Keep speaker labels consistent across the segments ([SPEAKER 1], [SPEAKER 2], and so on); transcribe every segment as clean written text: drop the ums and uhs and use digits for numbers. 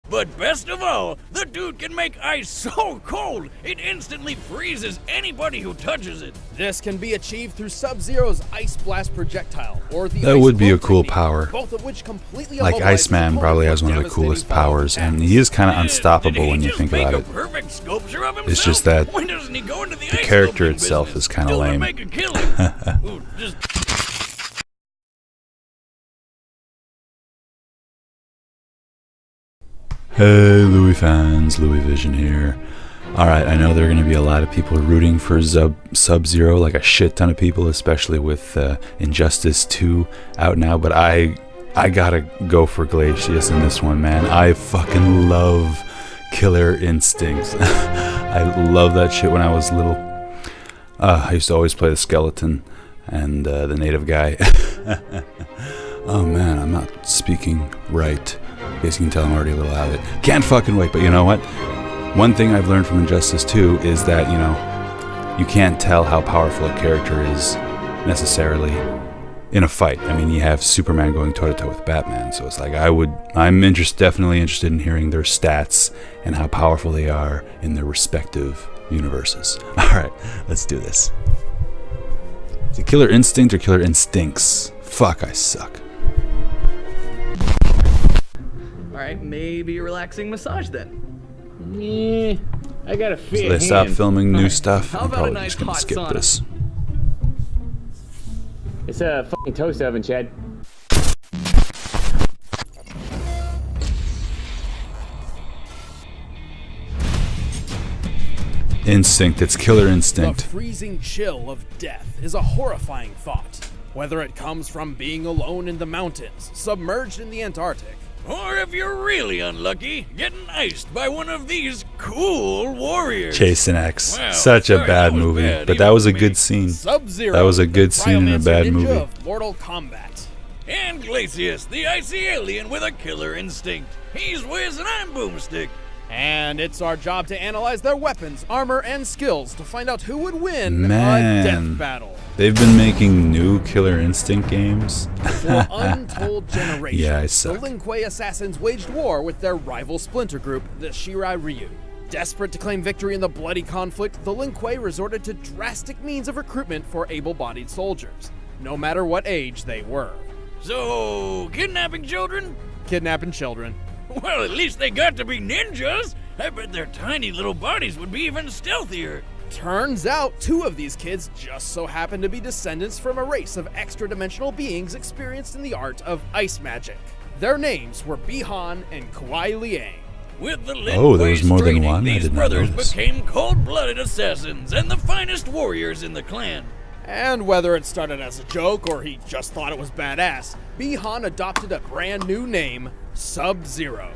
[SPEAKER 1] But best of all, the dude can make ice so cold, it instantly freezes anybody who touches it.
[SPEAKER 2] This can be achieved through Sub-Zero's Ice Blast projectile, or the
[SPEAKER 3] That
[SPEAKER 2] Ice
[SPEAKER 3] would be a
[SPEAKER 2] Bolt
[SPEAKER 3] cool
[SPEAKER 2] technique,
[SPEAKER 3] power.
[SPEAKER 2] both of which completely
[SPEAKER 3] Like
[SPEAKER 2] immobilize
[SPEAKER 3] Iceman
[SPEAKER 2] his
[SPEAKER 3] probably
[SPEAKER 2] opponent
[SPEAKER 3] has
[SPEAKER 2] for
[SPEAKER 3] one of the
[SPEAKER 2] devastating
[SPEAKER 3] coolest
[SPEAKER 2] follow-up
[SPEAKER 3] powers, and
[SPEAKER 2] attacks.
[SPEAKER 3] he is kind of
[SPEAKER 1] Did
[SPEAKER 3] unstoppable
[SPEAKER 1] he
[SPEAKER 3] when you
[SPEAKER 1] just
[SPEAKER 3] think
[SPEAKER 1] make
[SPEAKER 3] about
[SPEAKER 1] a
[SPEAKER 3] it.
[SPEAKER 1] perfect sculpture of himself?
[SPEAKER 3] It's just that
[SPEAKER 1] Why doesn't he go into the
[SPEAKER 3] the
[SPEAKER 1] ice
[SPEAKER 3] character
[SPEAKER 1] sculpting
[SPEAKER 3] itself
[SPEAKER 1] business?
[SPEAKER 3] is kind of
[SPEAKER 1] Still would
[SPEAKER 3] lame.
[SPEAKER 1] make a killing. Ooh, just
[SPEAKER 3] Hey Louis fans, Louis Vision here. Alright, I know there are going to be a lot of people rooting for Sub-Zero, like a shit ton of people, especially with Injustice 2 out now, but I gotta go for Glacius in this one, man. I fucking love Killer Instincts. I love that shit when I was little. I used to always play the skeleton and the native guy. Oh man, I'm not speaking right. I guess you can tell I'm already a little out of it. Can't fucking wait, but you know what? One thing I've learned from Injustice 2 is that, you know, you can't tell how powerful a character is necessarily in a fight. I mean, you have Superman going toe-to-toe with Batman, so it's like I'm definitely interested in hearing their stats and how powerful they are in their respective universes. Alright, let's do this. Is it Killer Instinct or Killer Instincts? Fuck, I suck.
[SPEAKER 4] Alright, maybe a relaxing massage then.
[SPEAKER 5] I got a
[SPEAKER 3] So
[SPEAKER 5] fit
[SPEAKER 3] they stop
[SPEAKER 5] hand.
[SPEAKER 3] filming new stuff.
[SPEAKER 4] How
[SPEAKER 3] I'm
[SPEAKER 4] about a
[SPEAKER 3] probably
[SPEAKER 4] nice
[SPEAKER 3] just gonna
[SPEAKER 4] hot
[SPEAKER 3] skip
[SPEAKER 4] sauna?
[SPEAKER 3] this.
[SPEAKER 5] It's a fucking toast oven, Chad.
[SPEAKER 3] Instinct, it's Killer
[SPEAKER 2] The
[SPEAKER 3] Instinct.
[SPEAKER 2] freezing chill of death is a horrifying thought. Whether it comes from being alone in the mountains, submerged in the Antarctic,
[SPEAKER 1] or if you're really unlucky, getting iced by one of these cool warriors.
[SPEAKER 3] Jason X.
[SPEAKER 1] Wow,
[SPEAKER 3] Such a
[SPEAKER 1] sorry,
[SPEAKER 3] bad
[SPEAKER 1] that was
[SPEAKER 3] movie,
[SPEAKER 1] bad,
[SPEAKER 3] but
[SPEAKER 1] even
[SPEAKER 3] that was a
[SPEAKER 1] for me.
[SPEAKER 3] good scene.
[SPEAKER 2] Sub-Zero,
[SPEAKER 3] That was a good
[SPEAKER 2] the
[SPEAKER 3] scene in a
[SPEAKER 2] Cryomancer
[SPEAKER 3] bad
[SPEAKER 2] ninja
[SPEAKER 3] movie.
[SPEAKER 2] of Mortal Kombat.
[SPEAKER 1] And Glacius, the icy alien with a killer instinct. He's Wiz and I'm Boomstick.
[SPEAKER 2] And it's our job to analyze their weapons, armor, and skills to find out who would win
[SPEAKER 3] Man.
[SPEAKER 2] a death battle.
[SPEAKER 3] They've been making new Killer Instinct games.
[SPEAKER 2] For untold generations,
[SPEAKER 3] Yeah, I
[SPEAKER 2] the
[SPEAKER 3] suck.
[SPEAKER 2] Lin Kuei assassins waged war with their rival splinter group, the Shirai Ryu. Desperate to claim victory in the bloody conflict, the Lin Kuei resorted to drastic means of recruitment for able-bodied soldiers, no matter what age they were.
[SPEAKER 1] So, kidnapping children?
[SPEAKER 2] Kidnapping children.
[SPEAKER 1] Well, at least they got to be ninjas. I bet their tiny little bodies would be even stealthier.
[SPEAKER 2] Turns out, two of these kids just so happen to be descendants from a race of extra-dimensional beings experienced in the art of ice magic. Their names were Bihan and Kuai Liang.
[SPEAKER 1] With the Lin
[SPEAKER 3] Oh, there
[SPEAKER 1] Kuei's
[SPEAKER 3] was more than
[SPEAKER 1] training,
[SPEAKER 3] one? I
[SPEAKER 1] these
[SPEAKER 3] did not
[SPEAKER 1] brothers
[SPEAKER 3] notice.
[SPEAKER 1] became cold-blooded assassins and the finest warriors in the clan.
[SPEAKER 2] And whether it started as a joke or he just thought it was badass, Bihan adopted a brand new name, Sub-Zero.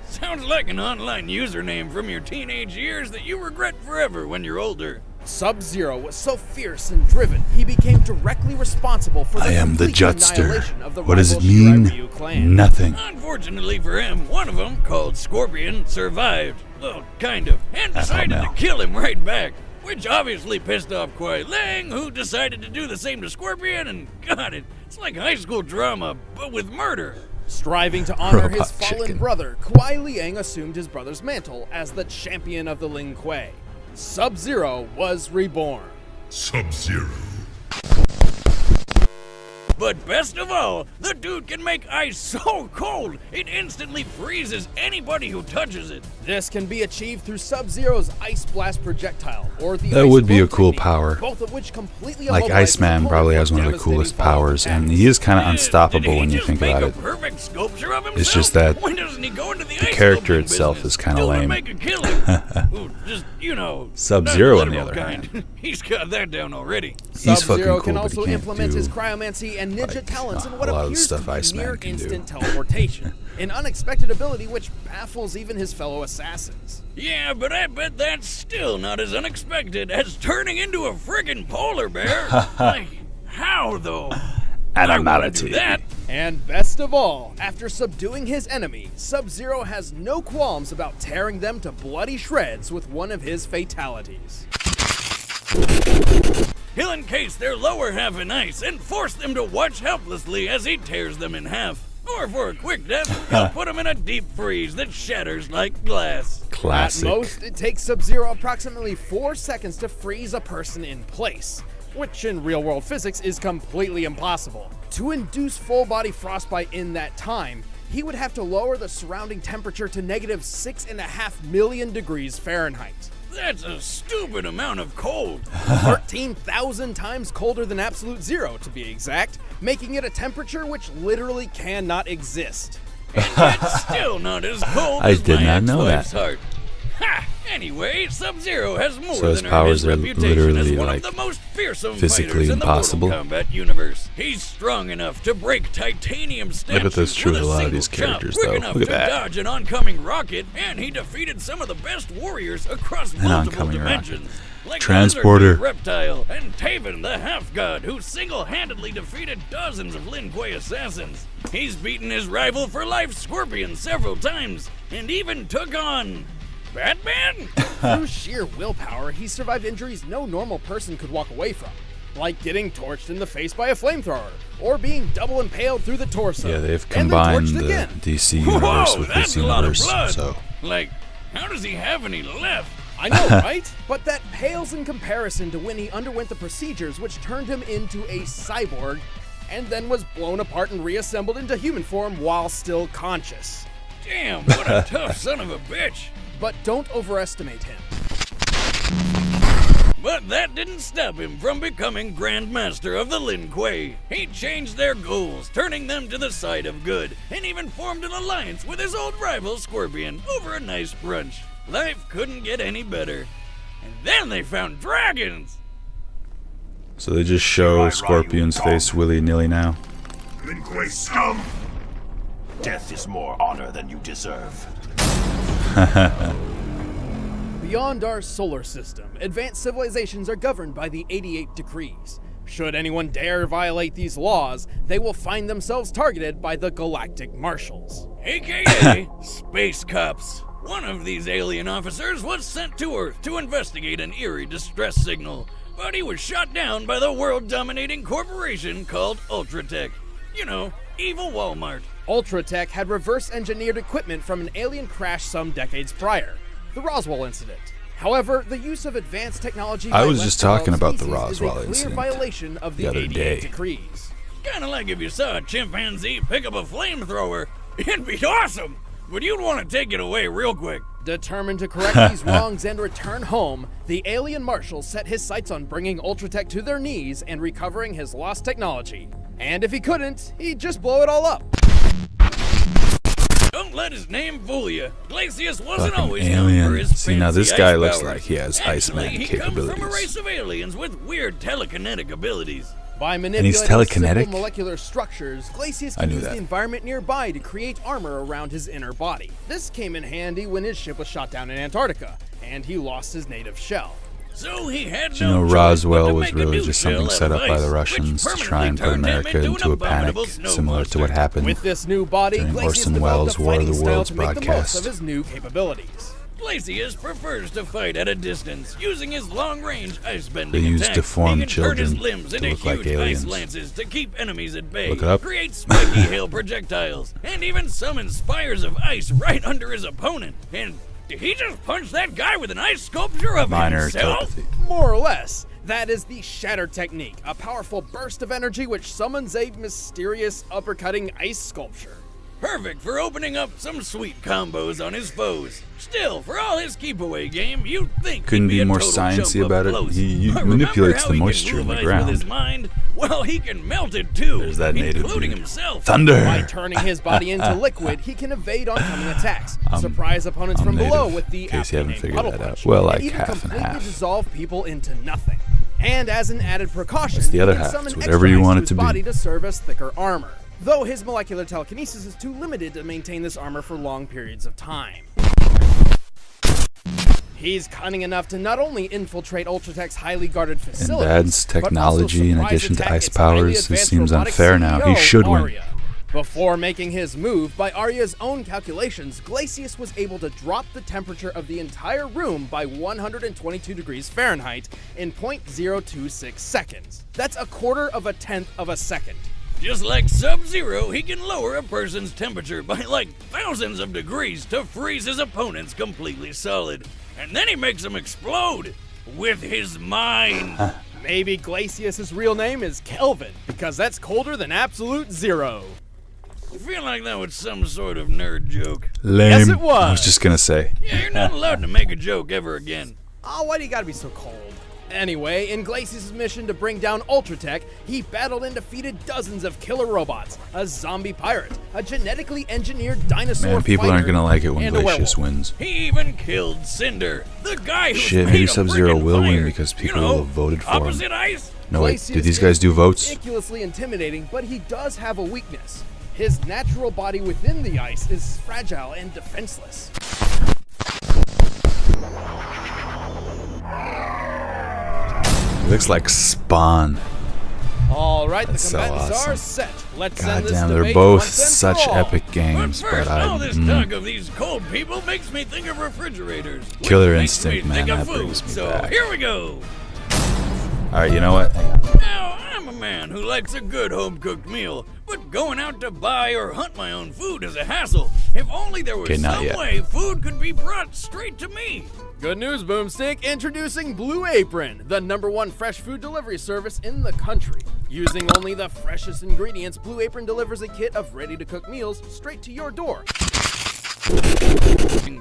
[SPEAKER 1] Sounds like an online username from your teenage years that you regret forever when you're older.
[SPEAKER 2] Sub-Zero was so fierce and driven, he became directly responsible for the
[SPEAKER 3] I am the
[SPEAKER 2] complete
[SPEAKER 3] Jutster.
[SPEAKER 2] annihilation of the
[SPEAKER 3] What does it
[SPEAKER 2] rival Shirai Ryu
[SPEAKER 3] mean?
[SPEAKER 2] clan.
[SPEAKER 3] Nothing.
[SPEAKER 1] Unfortunately for him, one of them, called Scorpion, survived. Well, kind of, and decided
[SPEAKER 3] no.
[SPEAKER 1] to kill him right back. Which obviously pissed off Kuai Liang, who decided to do the same to Scorpion, and got it. It's like high school drama, but with murder.
[SPEAKER 2] Striving to honor his
[SPEAKER 3] Robot
[SPEAKER 2] fallen
[SPEAKER 3] chicken.
[SPEAKER 2] brother, Kuai Liang assumed his brother's mantle as the champion of the Lin Kuei. Sub-Zero was reborn.
[SPEAKER 6] Sub-Zero.
[SPEAKER 1] But best of all, the dude can make ice so cold, it instantly freezes anybody who touches it.
[SPEAKER 2] This can be achieved through Sub-Zero's Ice Blast projectile, or the
[SPEAKER 3] That
[SPEAKER 2] Ice
[SPEAKER 3] would be a
[SPEAKER 2] Bolt
[SPEAKER 3] cool
[SPEAKER 2] technique,
[SPEAKER 3] power.
[SPEAKER 2] both of which completely
[SPEAKER 3] Like
[SPEAKER 2] immobilize his
[SPEAKER 3] Iceman
[SPEAKER 2] opponent
[SPEAKER 3] probably
[SPEAKER 2] for
[SPEAKER 3] has one of the
[SPEAKER 2] devastating
[SPEAKER 3] coolest
[SPEAKER 2] follow-up
[SPEAKER 3] powers, and
[SPEAKER 2] attacks.
[SPEAKER 3] he is kind of
[SPEAKER 1] Did
[SPEAKER 3] unstoppable
[SPEAKER 1] he
[SPEAKER 3] when you
[SPEAKER 1] just
[SPEAKER 3] think
[SPEAKER 1] make
[SPEAKER 3] about
[SPEAKER 1] a
[SPEAKER 3] it.
[SPEAKER 1] perfect sculpture of himself?
[SPEAKER 3] It's just that
[SPEAKER 1] Why doesn't he go into the
[SPEAKER 3] the
[SPEAKER 1] ice
[SPEAKER 3] character
[SPEAKER 1] sculpting
[SPEAKER 3] itself
[SPEAKER 1] business?
[SPEAKER 3] is kinda
[SPEAKER 1] Still would
[SPEAKER 3] lame.
[SPEAKER 1] make a killing. Ooh, just, you know,
[SPEAKER 3] Sub-Zero,
[SPEAKER 1] not
[SPEAKER 3] on the
[SPEAKER 1] literal
[SPEAKER 3] other
[SPEAKER 1] kind.
[SPEAKER 3] hand.
[SPEAKER 1] He's got that down already.
[SPEAKER 3] He's
[SPEAKER 2] Sub-Zero
[SPEAKER 3] fucking
[SPEAKER 2] can
[SPEAKER 3] cool, but he
[SPEAKER 2] also
[SPEAKER 3] can't
[SPEAKER 2] implement
[SPEAKER 3] do
[SPEAKER 2] his cryomancy and ninja
[SPEAKER 3] like,
[SPEAKER 2] talents in
[SPEAKER 3] a
[SPEAKER 2] what
[SPEAKER 3] lot of the
[SPEAKER 2] appears
[SPEAKER 3] stuff
[SPEAKER 2] to be
[SPEAKER 3] Iceman
[SPEAKER 2] near
[SPEAKER 3] can do.
[SPEAKER 2] instant teleportation, an unexpected ability which baffles even his fellow assassins.
[SPEAKER 1] Yeah, but I bet that's still not as unexpected as turning into a friggin' polar bear. Like, how though? I wanna
[SPEAKER 3] Animality.
[SPEAKER 1] do that.
[SPEAKER 2] And best of all, after subduing his enemy, Sub-Zero has no qualms about tearing them to bloody shreds with one of his fatalities.
[SPEAKER 1] He'll encase their lower half in ice and force them to watch helplessly as he tears them in half. Or for a quick death, he'll put him in a deep freeze that shatters like glass.
[SPEAKER 3] Classic.
[SPEAKER 2] At most, it takes Sub-Zero approximately 4 seconds to freeze a person in place, which in real-world physics is completely impossible. To induce full-body frostbite in that time, he would have to lower the surrounding temperature to negative 6.5 million degrees Fahrenheit.
[SPEAKER 1] That's a stupid amount of cold.
[SPEAKER 2] 13,000 times colder than absolute zero, to be exact, making it a temperature which literally cannot exist.
[SPEAKER 1] And yet still not as cold
[SPEAKER 3] I
[SPEAKER 1] as
[SPEAKER 3] did
[SPEAKER 1] my
[SPEAKER 3] not know
[SPEAKER 1] ex-wife's
[SPEAKER 3] that.
[SPEAKER 1] heart. Ha! Anyway, Sub-Zero has more
[SPEAKER 3] So his
[SPEAKER 1] than earned
[SPEAKER 3] powers
[SPEAKER 1] his
[SPEAKER 3] are
[SPEAKER 1] reputation
[SPEAKER 3] literally,
[SPEAKER 1] as one
[SPEAKER 3] like,
[SPEAKER 1] of the most fearsome
[SPEAKER 3] physically
[SPEAKER 1] fighters in the
[SPEAKER 3] impossible.
[SPEAKER 1] Mortal Kombat universe. He's strong enough to break titanium statues
[SPEAKER 3] Look at this true
[SPEAKER 1] with
[SPEAKER 3] with a lot of
[SPEAKER 1] single
[SPEAKER 3] these
[SPEAKER 1] chop,
[SPEAKER 3] characters,
[SPEAKER 1] quick
[SPEAKER 3] though.
[SPEAKER 1] enough
[SPEAKER 3] Look at
[SPEAKER 1] to
[SPEAKER 3] that.
[SPEAKER 1] dodge an oncoming rocket, and he defeated some of the best warriors across multiple
[SPEAKER 3] oncoming rocket.
[SPEAKER 1] dimensions. Like
[SPEAKER 3] Transporter.
[SPEAKER 1] the Lizard Reptile and Taven the Half-God, who single-handedly defeated dozens of Lin Kuei assassins. He's beaten his rival for life, Scorpion, several times, and even took on Batman?
[SPEAKER 2] Through sheer willpower, he survived injuries no normal person could walk away from, like getting torched in the face by a flamethrower, or being double impaled through the torso.
[SPEAKER 3] Yeah, they've
[SPEAKER 2] and then
[SPEAKER 3] combined
[SPEAKER 2] torched
[SPEAKER 3] the
[SPEAKER 2] again.
[SPEAKER 3] DC universe
[SPEAKER 1] Whoa,
[SPEAKER 3] with
[SPEAKER 1] that's
[SPEAKER 3] this
[SPEAKER 1] a lot of
[SPEAKER 3] universe.
[SPEAKER 1] blood.
[SPEAKER 3] So
[SPEAKER 1] Like, how does he have any left?
[SPEAKER 2] I know, right? But that pales in comparison to when he underwent the procedures which turned him into a cyborg, and then was blown apart and reassembled into human form while still conscious.
[SPEAKER 1] Damn, what a tough son of a bitch.
[SPEAKER 2] But don't overestimate him.
[SPEAKER 1] But that didn't stop him from becoming Grand Master of the Lin Kuei. He changed their goals, turning them to the side of good, and even formed an alliance with his old rival Scorpion over a nice brunch. Life couldn't get any better. And then they found dragons!
[SPEAKER 3] So they just show Scorpion's face willy-nilly now.
[SPEAKER 6] Lin Kuei scum! Death is more honor than you deserve.
[SPEAKER 2] Beyond our solar system, advanced civilizations are governed by the 88 Decrees. Should anyone dare violate these laws, they will find themselves targeted by the Galactic Marshals.
[SPEAKER 1] AKA Space Cops. One of these alien officers was sent to Earth to investigate an eerie distress signal, but he was shot down by the world-dominating corporation called Ultratech. You know, evil Walmart.
[SPEAKER 2] Ultratech had reverse-engineered equipment from an alien crash some decades prior, the Roswell incident. However, the use of advanced technology
[SPEAKER 3] I
[SPEAKER 2] by
[SPEAKER 3] was
[SPEAKER 2] less
[SPEAKER 3] just talking
[SPEAKER 2] developed
[SPEAKER 3] about the
[SPEAKER 2] species is a
[SPEAKER 3] Roswell
[SPEAKER 2] clear
[SPEAKER 3] incident
[SPEAKER 2] violation of the
[SPEAKER 3] the other
[SPEAKER 2] 88
[SPEAKER 3] day.
[SPEAKER 2] Decrees.
[SPEAKER 1] Kinda like if you saw a chimpanzee pick up a flamethrower. It'd be awesome, but you'd want to take it away real quick.
[SPEAKER 2] Determined to correct these wrongs and return home, the alien marshal set his sights on bringing Ultratech to their knees and recovering his lost technology. And if he couldn't, he'd just blow it all up.
[SPEAKER 1] Don't let his name fool you. Glacius wasn't
[SPEAKER 3] Fucking
[SPEAKER 1] always known for
[SPEAKER 3] alien.
[SPEAKER 1] his
[SPEAKER 3] See, now
[SPEAKER 1] fancy
[SPEAKER 3] this guy
[SPEAKER 1] ice
[SPEAKER 3] looks
[SPEAKER 1] powers.
[SPEAKER 3] like he has
[SPEAKER 1] Actually,
[SPEAKER 3] Iceman
[SPEAKER 1] he comes from a race
[SPEAKER 3] capabilities.
[SPEAKER 1] of aliens with weird telekinetic abilities.
[SPEAKER 2] By
[SPEAKER 3] he's
[SPEAKER 2] manipulating
[SPEAKER 3] telekinetic?
[SPEAKER 2] simple molecular structures, Glacius
[SPEAKER 3] I
[SPEAKER 2] can
[SPEAKER 3] knew
[SPEAKER 2] use
[SPEAKER 3] that.
[SPEAKER 2] the environment nearby to create armor around his inner body. This came in handy when his ship was shot down in Antarctica, and he lost his native shell.
[SPEAKER 1] So he had
[SPEAKER 3] Do you
[SPEAKER 1] no
[SPEAKER 3] know
[SPEAKER 1] choice
[SPEAKER 3] Roswell
[SPEAKER 1] but to
[SPEAKER 3] was
[SPEAKER 1] make a
[SPEAKER 3] really
[SPEAKER 1] new
[SPEAKER 3] just
[SPEAKER 1] shell
[SPEAKER 3] something
[SPEAKER 1] out
[SPEAKER 3] set
[SPEAKER 1] of
[SPEAKER 3] up by the
[SPEAKER 1] ice,
[SPEAKER 3] Russians
[SPEAKER 1] which
[SPEAKER 3] to try and put
[SPEAKER 1] permanently turned
[SPEAKER 3] America
[SPEAKER 1] him
[SPEAKER 3] into a
[SPEAKER 1] an
[SPEAKER 3] panic,
[SPEAKER 1] abominable
[SPEAKER 3] similar to what
[SPEAKER 1] snowbuster.
[SPEAKER 3] happened
[SPEAKER 2] With this new body,
[SPEAKER 3] during
[SPEAKER 2] Glacius
[SPEAKER 3] Orson
[SPEAKER 2] developed
[SPEAKER 3] Welles'
[SPEAKER 2] a
[SPEAKER 3] War of
[SPEAKER 2] fighting
[SPEAKER 3] the
[SPEAKER 2] style
[SPEAKER 3] Worlds
[SPEAKER 2] to make the most
[SPEAKER 3] broadcast.
[SPEAKER 2] of his new capabilities.
[SPEAKER 1] Glacius prefers to fight at a distance, using his long-range ice-bending
[SPEAKER 3] They use
[SPEAKER 1] attack.
[SPEAKER 3] deformed
[SPEAKER 1] He can turn his
[SPEAKER 3] children
[SPEAKER 1] limbs
[SPEAKER 3] to
[SPEAKER 1] into
[SPEAKER 3] look like
[SPEAKER 1] huge
[SPEAKER 3] aliens.
[SPEAKER 1] ice lances to keep enemies at bay,
[SPEAKER 3] Look it up.
[SPEAKER 1] create spiky hail projectiles, and even summon spires of ice right under his opponent. And did he just punch that guy with an ice sculpture of
[SPEAKER 3] minor
[SPEAKER 1] himself?
[SPEAKER 3] telepathy.
[SPEAKER 2] More or less, that is the Shatter Technique, a powerful burst of energy which summons a mysterious uppercutting ice sculpture.
[SPEAKER 1] Perfect for opening up some sweet combos on his foes. Still, for all his keep-away game, you'd think
[SPEAKER 3] Couldn't
[SPEAKER 1] he'd
[SPEAKER 3] be more
[SPEAKER 1] a total
[SPEAKER 3] sciencey
[SPEAKER 1] chump
[SPEAKER 3] about
[SPEAKER 1] up
[SPEAKER 3] it.
[SPEAKER 1] close.
[SPEAKER 3] He
[SPEAKER 1] But remember
[SPEAKER 3] manipulates
[SPEAKER 1] how
[SPEAKER 3] the
[SPEAKER 1] he can
[SPEAKER 3] moisture in
[SPEAKER 1] move
[SPEAKER 3] the
[SPEAKER 1] ice with his
[SPEAKER 3] ground.
[SPEAKER 1] mind? Well, he can melt it too,
[SPEAKER 3] There's that native
[SPEAKER 1] including
[SPEAKER 3] dude.
[SPEAKER 1] himself.
[SPEAKER 2] By
[SPEAKER 3] Thunder!
[SPEAKER 2] turning his body into liquid, he can evade oncoming attacks,
[SPEAKER 3] I'm-
[SPEAKER 2] surprise opponents
[SPEAKER 3] I'm
[SPEAKER 2] from below
[SPEAKER 3] native,
[SPEAKER 2] with the
[SPEAKER 3] in case you haven't
[SPEAKER 2] aptly named
[SPEAKER 3] figured
[SPEAKER 2] Puddle
[SPEAKER 3] that out.
[SPEAKER 2] Punch,
[SPEAKER 3] Well,
[SPEAKER 2] and
[SPEAKER 3] like
[SPEAKER 2] even
[SPEAKER 3] half and
[SPEAKER 2] completely
[SPEAKER 3] half.
[SPEAKER 2] dissolve people into nothing. And as an added precaution,
[SPEAKER 3] That's the other
[SPEAKER 2] he can
[SPEAKER 3] half.
[SPEAKER 2] summon
[SPEAKER 3] It's
[SPEAKER 2] extra
[SPEAKER 3] whatever you
[SPEAKER 2] ice
[SPEAKER 3] want
[SPEAKER 2] to
[SPEAKER 3] it
[SPEAKER 2] his
[SPEAKER 3] to be.
[SPEAKER 2] body to serve as thicker armor. Though his molecular telekinesis is too limited to maintain this armor for long periods of time. He's cunning enough to not only infiltrate Ultratech's highly guarded facilities,
[SPEAKER 3] Advanced
[SPEAKER 2] but also
[SPEAKER 3] technology in
[SPEAKER 2] surprise
[SPEAKER 3] addition to
[SPEAKER 2] attack
[SPEAKER 3] ice
[SPEAKER 2] its highly
[SPEAKER 3] powers. This
[SPEAKER 2] advanced
[SPEAKER 3] seems
[SPEAKER 2] robotic
[SPEAKER 3] unfair now. He
[SPEAKER 2] CEO,
[SPEAKER 3] should win.
[SPEAKER 2] Arya. Before making his move, by Arya's own calculations, Glacius was able to drop the temperature of the entire room by 122 degrees Fahrenheit in 0.026 seconds. That's a quarter of a tenth of a second.
[SPEAKER 1] Just like Sub-Zero, he can lower a person's temperature by like thousands of degrees to freeze his opponents completely solid. And then he makes them explode with his mind.
[SPEAKER 2] Maybe Glacius' real name is Kelvin, because that's colder than absolute zero.
[SPEAKER 1] I feel like that was some sort of nerd joke.
[SPEAKER 3] Lame.
[SPEAKER 2] Yes, it was.
[SPEAKER 3] I was just gonna say.
[SPEAKER 1] Yeah, you're not allowed to make a joke ever again.
[SPEAKER 2] Oh, why do you gotta be so cold? Anyway, in Glacius' mission to bring down Ultratech, he battled and defeated dozens of killer robots, a zombie pirate, a genetically engineered dinosaur
[SPEAKER 3] Man, people aren't
[SPEAKER 2] fighter,
[SPEAKER 3] gonna like it when
[SPEAKER 2] and a
[SPEAKER 3] Glacius
[SPEAKER 2] werewolf.
[SPEAKER 3] wins.
[SPEAKER 1] He even killed Cinder, the guy who
[SPEAKER 3] Shit, maybe Sub-Zero will win because people voted for him.
[SPEAKER 1] Opposite ice.
[SPEAKER 3] No, wait,
[SPEAKER 2] Glacius
[SPEAKER 3] do these guys do votes?
[SPEAKER 2] is ridiculously intimidating, but he does have a weakness. His natural body within the ice is fragile and defenseless.
[SPEAKER 3] It looks like Spawn.
[SPEAKER 2] All right,
[SPEAKER 3] That's
[SPEAKER 2] the
[SPEAKER 3] so
[SPEAKER 2] combatants
[SPEAKER 3] awesome.
[SPEAKER 2] are set. Let's
[SPEAKER 3] God
[SPEAKER 2] end this
[SPEAKER 3] damn, they're
[SPEAKER 2] debate
[SPEAKER 3] both
[SPEAKER 2] once and
[SPEAKER 3] such
[SPEAKER 2] for all.
[SPEAKER 3] epic
[SPEAKER 1] But
[SPEAKER 3] games,
[SPEAKER 1] first,
[SPEAKER 3] but
[SPEAKER 1] all this
[SPEAKER 3] I
[SPEAKER 1] talk of these cold people makes me think of refrigerators. which
[SPEAKER 3] Killer
[SPEAKER 1] makes me
[SPEAKER 3] Instinct,
[SPEAKER 1] think
[SPEAKER 3] man,
[SPEAKER 1] of
[SPEAKER 3] that
[SPEAKER 1] food.
[SPEAKER 3] brings me
[SPEAKER 1] So
[SPEAKER 3] back.
[SPEAKER 1] here we go.
[SPEAKER 3] Alright, you know what? Hang on.
[SPEAKER 1] Now, I'm a man who likes a good home-cooked meal, but going out to buy or hunt my own food is a hassle. If only there was
[SPEAKER 3] Okay, not
[SPEAKER 1] some
[SPEAKER 3] yet.
[SPEAKER 1] way food could be brought straight to me.
[SPEAKER 2] Good news, Boomstick. Introducing Blue Apron, the #1 fresh food delivery service in the country. Using only the freshest ingredients, Blue Apron delivers a kit of ready-to-cook meals straight to your door.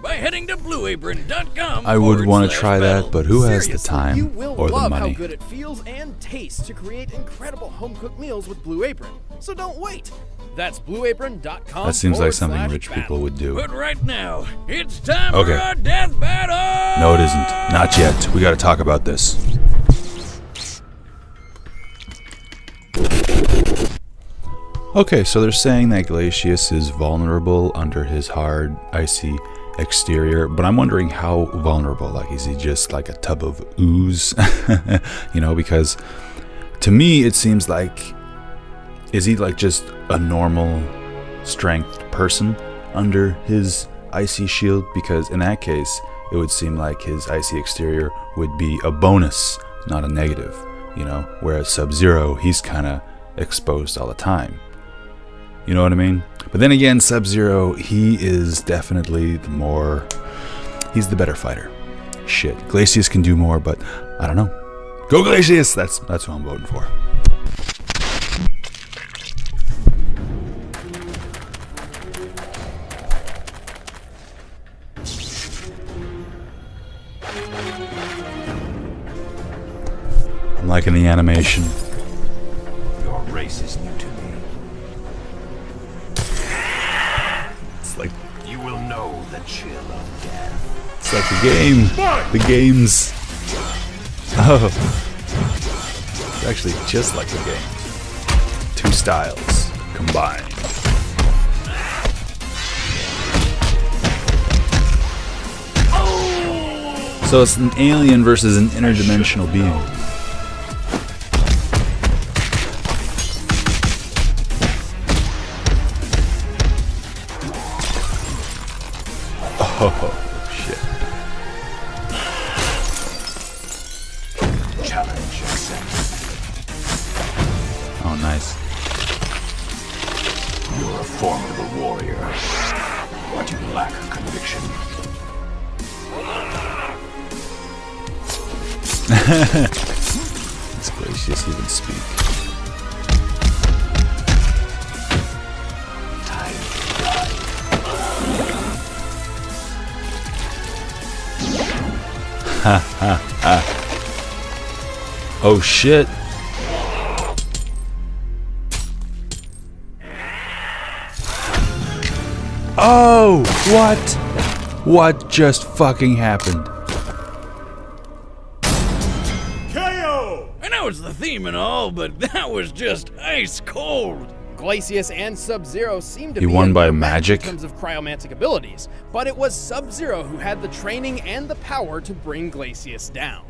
[SPEAKER 1] By heading to blueapron.com.
[SPEAKER 3] I would want to
[SPEAKER 1] /battle.
[SPEAKER 3] try that, but who has the
[SPEAKER 2] Seriously,
[SPEAKER 3] time
[SPEAKER 2] you will
[SPEAKER 3] or the
[SPEAKER 2] love
[SPEAKER 3] money?
[SPEAKER 2] how good it feels and tastes to create incredible home-cooked meals with Blue Apron. So don't wait. That's blueapron.com.
[SPEAKER 3] That seems like something rich
[SPEAKER 2] /battle.
[SPEAKER 3] people would do.
[SPEAKER 1] But right now, it's time
[SPEAKER 3] Okay.
[SPEAKER 1] for a death battle!
[SPEAKER 3] No, it isn't. Not yet. We gotta talk about this. Okay, so they're saying that Glacius is vulnerable under his hard, icy exterior, but I'm wondering how vulnerable. Like, is he just like a tub of ooze? You know, because to me it seems like, is he like just a normal strength person under his icy shield? Because in that case, it would seem like his icy exterior would be a bonus, not a negative, you know? Whereas Sub-Zero, he's kind of exposed all the time. You know what I mean? But then again, Sub-Zero, he is definitely he's the better fighter. Shit, Glacius can do more, but I don't know. Go Glacius! That's who I'm voting for. I'm liking the animation.
[SPEAKER 6] Your race is new to me.
[SPEAKER 3] It's like
[SPEAKER 6] You will know the chill of death.
[SPEAKER 3] It's like the game. The games. Oh. It's actually just like the game. Two styles combined. So it's an alien versus an interdimensional being. Oh, shit.
[SPEAKER 6] Challenge accepted.
[SPEAKER 3] Oh, nice.
[SPEAKER 6] You're a formidable warrior, but you lack conviction.
[SPEAKER 3] Does Glacius even speak?
[SPEAKER 6] Time to die.
[SPEAKER 3] Oh, shit. Oh, what? What just fucking happened?
[SPEAKER 1] I know it's the theme and all, but that was just ice cold.
[SPEAKER 2] Glacius and Sub-Zero seem to
[SPEAKER 3] He
[SPEAKER 2] be
[SPEAKER 3] won
[SPEAKER 2] a
[SPEAKER 3] by
[SPEAKER 2] near match
[SPEAKER 3] magic?
[SPEAKER 2] in terms of cryomantic abilities, but it was Sub-Zero who had the training and the power to bring Glacius down.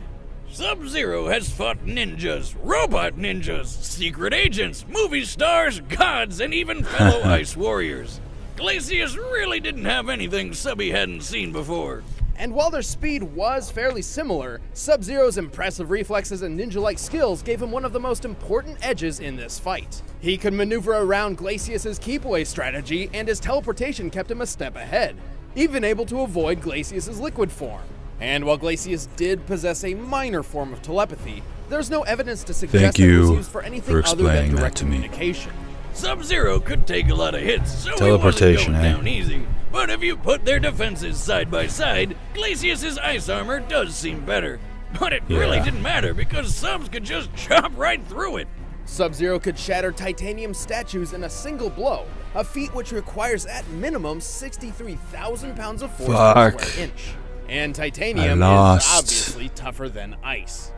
[SPEAKER 1] Sub-Zero has fought ninjas, robot ninjas, secret agents, movie stars, gods, and even fellow ice warriors. Glacius really didn't have anything Subby hadn't seen before.
[SPEAKER 2] And while their speed was fairly similar, Sub-Zero's impressive reflexes and ninja-like skills gave him one of the most important edges in this fight. He could maneuver around Glacius's keep-away strategy, and his teleportation kept him a step ahead, even able to avoid Glacius's liquid form. And while Glacius did possess a minor form of telepathy, there's no evidence to suggest that it was used for anything other than direct communication.
[SPEAKER 1] Sub-Zero could take a lot of hits, so
[SPEAKER 3] Teleportation,
[SPEAKER 1] he wasn't going down easy. But if you put their defenses side by side, Glacius's ice armor does seem better. But it really didn't matter because Subs could just chop right through it.
[SPEAKER 2] Sub-Zero could shatter titanium statues in a single blow, a feat which requires at minimum 63,000 pounds of force per square inch. And titanium is obviously tougher than ice.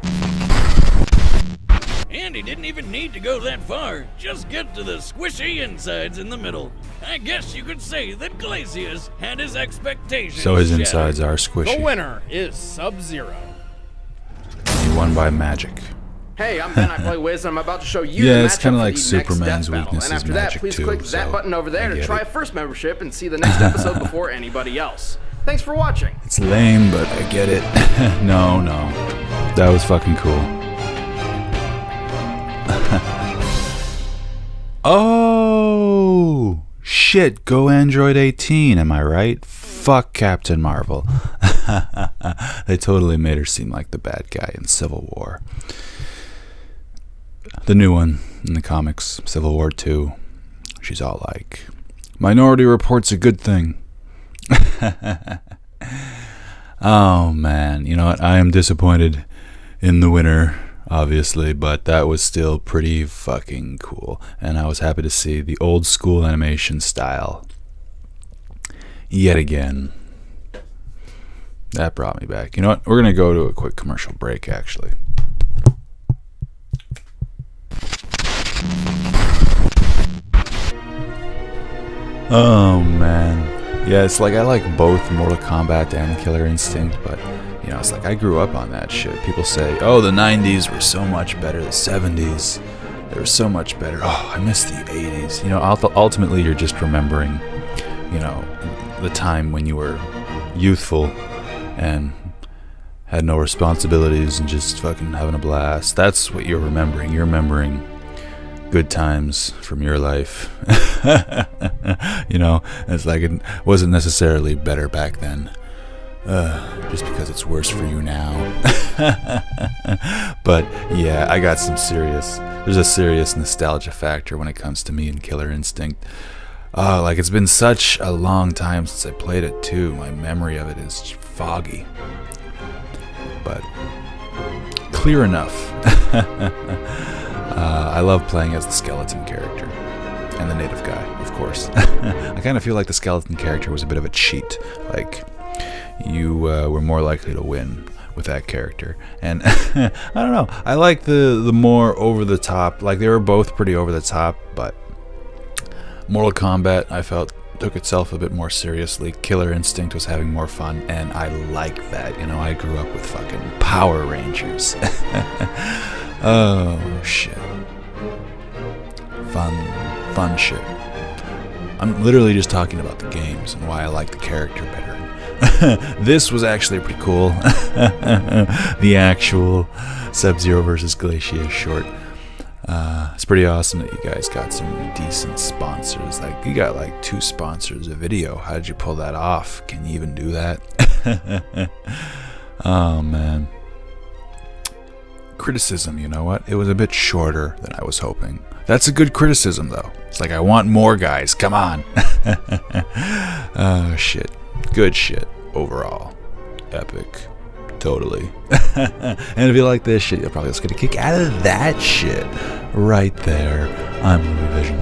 [SPEAKER 1] And he didn't even need to go that far. Just get to the squishy insides in the middle. I guess you could say that Glacius had his expectations
[SPEAKER 3] So his
[SPEAKER 1] shattered.
[SPEAKER 3] insides are squishy.
[SPEAKER 2] The winner is Sub-Zero.
[SPEAKER 3] He won by magic.
[SPEAKER 2] Hey, I'm Ben, I play Wiz, and I'm about to show you
[SPEAKER 3] Yeah,
[SPEAKER 2] the
[SPEAKER 3] it's
[SPEAKER 2] matchup
[SPEAKER 3] kinda
[SPEAKER 2] for
[SPEAKER 3] like
[SPEAKER 2] the
[SPEAKER 3] Superman's
[SPEAKER 2] next death battle.
[SPEAKER 3] weakness
[SPEAKER 2] And
[SPEAKER 3] is
[SPEAKER 2] after that,
[SPEAKER 3] magic
[SPEAKER 2] please
[SPEAKER 3] too,
[SPEAKER 2] click
[SPEAKER 3] so
[SPEAKER 2] that button over there
[SPEAKER 3] I
[SPEAKER 2] to
[SPEAKER 3] get
[SPEAKER 2] try
[SPEAKER 3] it.
[SPEAKER 2] a first membership and see the next episode before anybody else. Thanks for watching.
[SPEAKER 3] It's lame, but I get it. No. That was fucking cool. Oh, shit. Go Android 18, am I right? Fuck Captain Marvel. They totally made her seem like the bad guy in Civil War. The new one in the comics, Civil War 2. She's all like, Minority Report's a good thing. Oh, man. You know what? I am disappointed in the winner, obviously, but that was still pretty fucking cool. And I was happy to see the old school animation style yet again. That brought me back. You know what? We're going to go to a quick commercial break, actually. Oh, man. Yeah, it's like I like both Mortal Kombat and Killer Instinct, but, you know, it's like I grew up on that shit. People say, oh, the 90s were so much better, the 70s, they were so much better. Oh, I miss the 80s. You know, ultimately you're just remembering, you know, the time when you were youthful and had no responsibilities and just fucking having a blast. That's what you're remembering. You're remembering good times from your life. You know, it's like it wasn't necessarily better back then, just because it's worse for you now. But yeah, I got there's a serious nostalgia factor when it comes to me and Killer Instinct. Like it's been such a long time since I played it too. My memory of it is foggy, but clear enough. I love playing as the skeleton character and the native guy, of course. I kind of feel like the skeleton character was a bit of a cheat. Like, you were more likely to win with that character. And I don't know. I like the more over the top. Like, they were both pretty over the top, but Mortal Kombat, I felt, took itself a bit more seriously. Killer Instinct was having more fun, and I like that. You know, I grew up with fucking Power Rangers. Oh, shit. Fun shit. I'm literally just talking about the games and why I like the character better. This was actually pretty cool. The actual Sub-Zero versus Glacius short. It's pretty awesome that you guys got some decent sponsors. Like, you got like 2 sponsors a video. How did you pull that off? Can you even do that? Oh, man. Criticism, you know what? It was a bit shorter than I was hoping. That's a good criticism, though. It's like, I want more, guys. Come on. Oh, shit. Good shit. Overall. Epic. Totally. And if you like this shit, you'll probably just get a kick out of that shit right there. I'm Louis Vision.